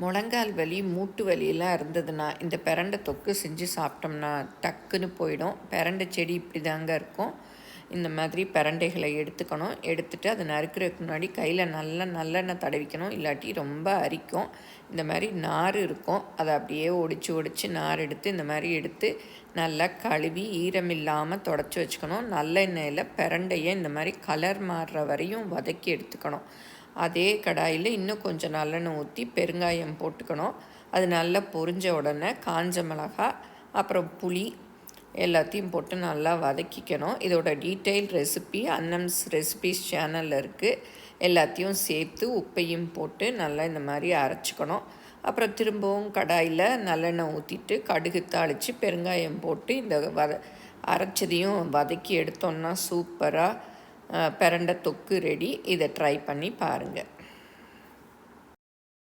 முழங்கால் வலி, மூட்டு வலியெல்லாம் இருந்ததுன்னா இந்த பிரண்டை தொக்கு செஞ்சு சாப்பிட்டோம்னா டக்குன்னு போயிடும். பிரண்டை செடி இப்படி தாங்க இருக்கும். இந்த மாதிரி பிரண்டைகளை எடுத்துக்கணும். எடுத்துகிட்டு அதை நறுக்கிறதுக்கு முன்னாடி கையில் நல்லா நல்லெண்ணெய் தடவிக்கணும். இல்லாட்டி ரொம்ப அரிக்கும். இந்த மாதிரி நார் இருக்கும். அதை அப்படியே ஒடிச்சு நார் எடுத்து இந்த மாதிரி எடுத்து நல்லா கழுவி ஈரமில்லாமல் தொடச்சி வச்சுக்கணும். நல்லெண்ணெயில் பிரண்டையை இந்த மாதிரி கலர் மாறுற வரையும் வதக்கி எடுத்துக்கணும். அதே கடாயில் இன்னும் கொஞ்சம் நல்லெண்ணெய் ஊற்றி பெருங்காயம் போட்டுக்கணும். அது நல்லா பொரிஞ்ச உடனே காஞ்ச மிளகாய் அப்புறம் புளி எல்லாத்தையும் போட்டு நல்லா வதக்கிக்கணும். இதோட டீட்டெயில் ரெசிபி அன்னம்ஸ் ரெசிபிஸ் சேனலில் இருக்குது. எல்லாத்தையும் சேர்த்து உப்பையும் போட்டு நல்லா இந்த மாதிரி அரைச்சிக்கணும். அப்புறம் திரும்பவும் கடாயில் நல்லெண்ணெய் ஊற்றிட்டு கடுகு தாளித்து பெருங்காயம் போட்டு இந்த அரைச்சதையும் வதக்கி எடுத்தோன்னா சூப்பராக பிரண்டை தொக்கு ரெடி. இதை ட்ரை பண்ணி பாருங்கள்.